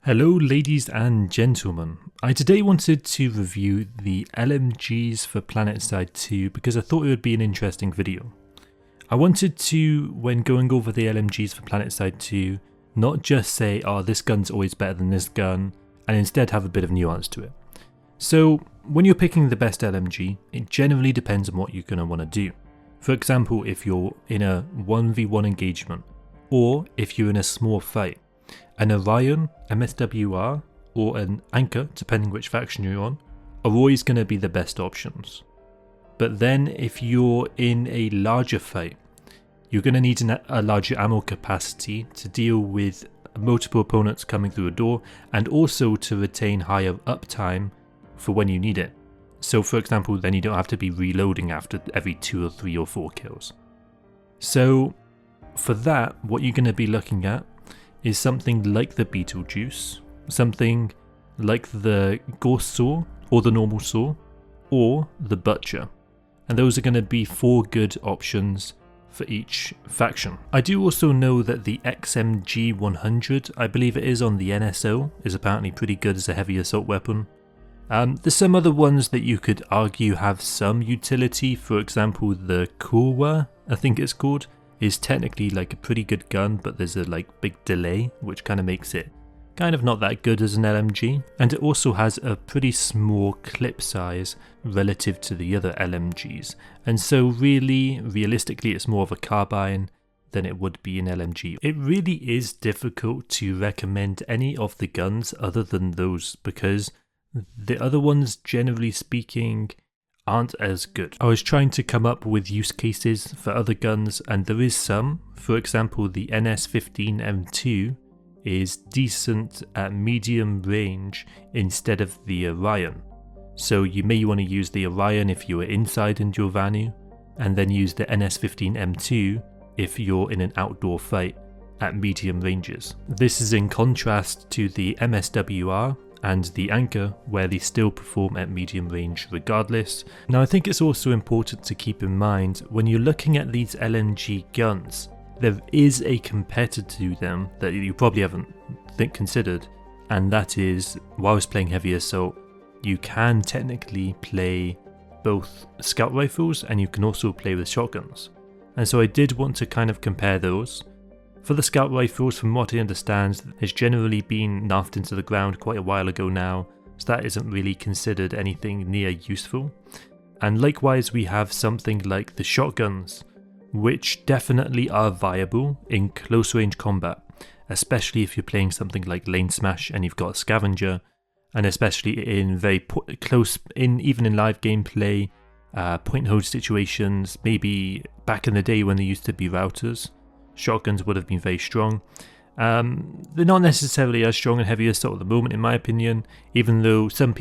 Hello ladies and gentlemen, I today wanted to review the LMGs for Planetside 2 because I thought it would be an interesting video. I wanted to, when going over the LMGs for Planetside 2, not just say, oh this gun's always better than this gun, and instead have a bit of nuance to it. So when you're picking the best LMG, it generally depends on what you're going to want to do. For example, if you're in a 1v1 engagement, or if you're in a small fight, an Orion, MSWR, or an Anchor, depending which faction you're on, are always going to be the best options. But then if you're in a larger fight, you're going to need a larger ammo capacity to deal with multiple opponents coming through a door, and also to retain higher uptime for when you need it. So for example, then you don't have to be reloading after every 2 or 3 or 4 kills. So for that, what you're going to be looking at is something like the Beetlejuice, something like the Ghost Saw, or the normal Saw, or the Butcher. And those are going to be 4 good options for each faction. I do also know that the XMG 100, I believe it is on the NSO, is apparently pretty good as a heavy assault weapon. There's some other ones that you could argue have some utility. For example, the Kurwa, I think it's called, is technically like a pretty good gun, but there's a big delay, which kind of makes it kind of not that good as an LMG. And it also has a pretty small clip size relative to the other LMGs. And so realistically, it's more of a carbine than it would be an LMG. It really is difficult to recommend any of the guns other than those, because the other ones, generally speaking, aren't as good. I was trying to come up with use cases for other guns, and there is some. For example, the NS15M2 is decent at medium range instead of the Orion. So you may want to use the Orion if you are inside in your Vanu, and then use the NS15M2 if you're in an outdoor fight at medium ranges. This is in contrast to the MSWR and the Anchor, where they still perform at medium range regardless. Now I think it's also important to keep in mind, when you're looking at these LMG guns, there is a competitor to them that you probably haven't considered, and that is, whilst playing heavy assault, you can technically play both scout rifles and you can also play with shotguns. And so I did want to kind of compare those. For the scout rifles, from what I understand, has generally been nerfed into the ground quite a while ago now, so that isn't really considered anything near useful. And likewise, we have something like the shotguns, which definitely are viable in close range combat, especially if you're playing something like Lane Smash and you've got a scavenger, and especially in very close, even in live gameplay, point hold situations, maybe back in the day when there used to be routers. Shotguns would have been very strong. They're not necessarily as strong in heavy assault at the moment, in my opinion, even though some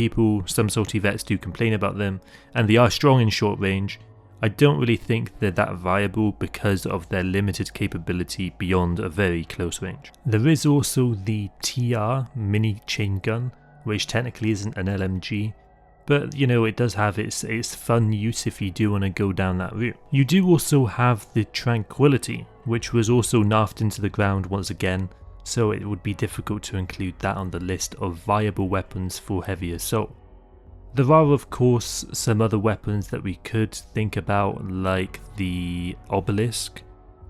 salty vets do complain about them, and they are strong in short range. I don't really think they're that viable because of their limited capability beyond a very close range. There is also the TR mini chain gun, which technically isn't an LMG, but you know, it does have its fun use if you do want to go down that route. You do also have the Tranquility, which was also nerfed into the ground once again, so it would be difficult to include that on the list of viable weapons for heavy assault. There are of course some other weapons that we could think about, like the Obelisk,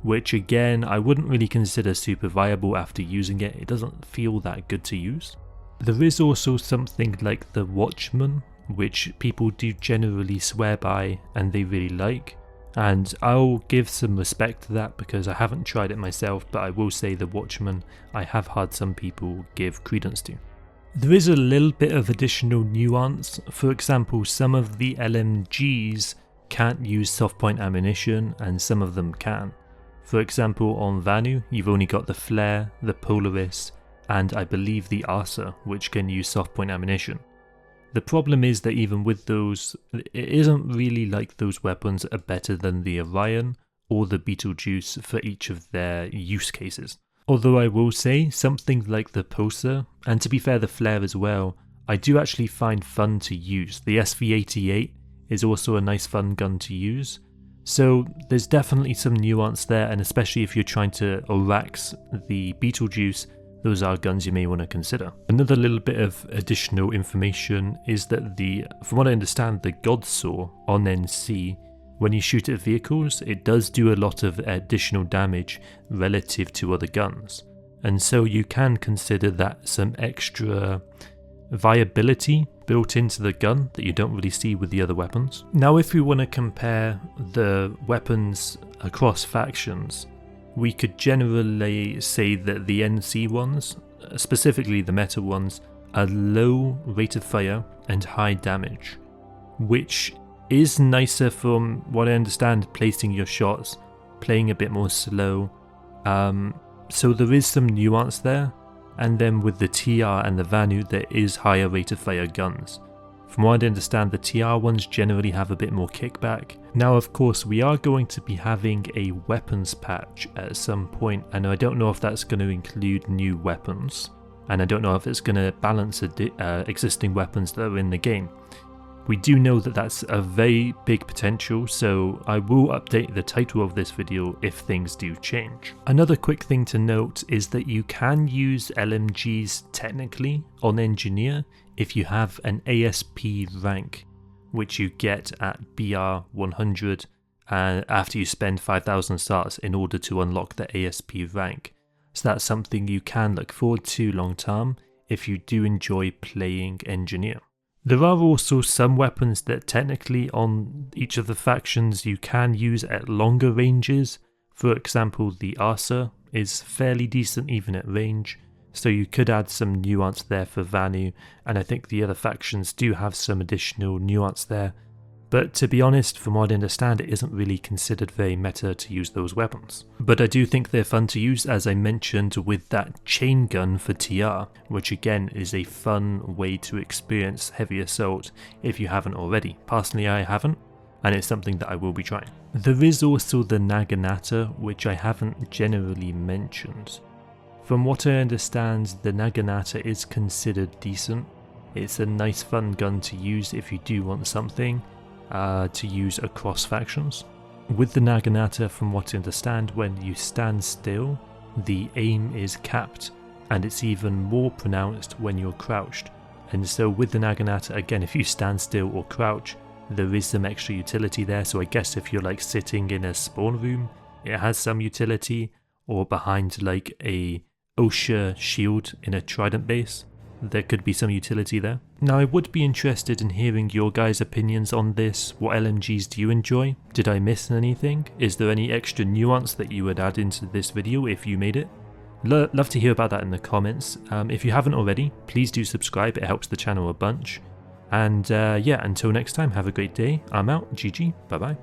which again I wouldn't really consider super viable after using it. It doesn't feel that good to use. There is also something like the Watchman, which people do generally swear by and they really like, and I'll give some respect to that because I haven't tried it myself, but I will say the Watchman I have had some people give credence to. There is a little bit of additional nuance. For example, some of the LMGs can't use soft point ammunition and some of them can. For example, on Vanu you've only got the Flare, the Polaris, and I believe the Arsa, which can use soft point ammunition. The problem is that even with those, it isn't really like those weapons are better than the Orion or the Beetlejuice for each of their use cases. Although I will say, something like the Poser, and to be fair the Flare as well, I do actually find fun to use. The SV88 is also a nice fun gun to use. So there's definitely some nuance there, and especially if you're trying to Orax the Beetlejuice those are guns you may want to consider. Another little bit of additional information is that from what I understand, the Godsaw on NC, when you shoot at vehicles, it does do a lot of additional damage relative to other guns. And so you can consider that some extra viability built into the gun that you don't really see with the other weapons. Now, if we want to compare the weapons across factions, we could generally say that the NC ones, specifically the meta ones, are low rate of fire and high damage, which is nicer from what I understand, placing your shots, playing a bit more slow. So there is some nuance there. And then with the TR and the Vanu, there is higher rate of fire guns. From what I understand, the TR ones generally have a bit more kickback. Now, of course, we are going to be having a weapons patch at some point, and I don't know if that's going to include new weapons, and I don't know if it's going to balance existing weapons that are in the game. We do know that that's a very big potential, so I will update the title of this video if things do change. Another quick thing to note is that you can use LMGs technically on Engineer if you have an ASP rank, which you get at BR 100 after you spend 5,000 starts in order to unlock the ASP rank. So that's something you can look forward to long term if you do enjoy playing Engineer. There are also some weapons that technically on each of the factions you can use at longer ranges. For example, the Arsa is fairly decent even at range, so you could add some nuance there for Vanu, and I think the other factions do have some additional nuance there. But to be honest, from what I understand, it isn't really considered very meta to use those weapons. But I do think they're fun to use, as I mentioned with that chain gun for TR, which again is a fun way to experience heavy assault if you haven't already. Personally, I haven't, and it's something that I will be trying. There is also the Naginata, which I haven't generally mentioned. From what I understand, the Naginata is considered decent. It's a nice fun gun to use if you do want something to use across factions. With the Naginata, from what I understand, when you stand still, the aim is capped, and it's even more pronounced when you're crouched. And so with the Naginata, again, if you stand still or crouch, there is some extra utility there. So I guess if you're like sitting in a spawn room, it has some utility, or behind like a OSHA shield in a trident base, there could be some utility there. Now, I would be interested in hearing your guys' opinions on this. What LMGs do you enjoy? Did I miss anything? Is there any extra nuance that you would add into this video if you made it? Love to hear about that in the comments. If you haven't already, please do subscribe, it helps the channel a bunch. And yeah, until next time, have a great day. I'm out, GG, bye bye.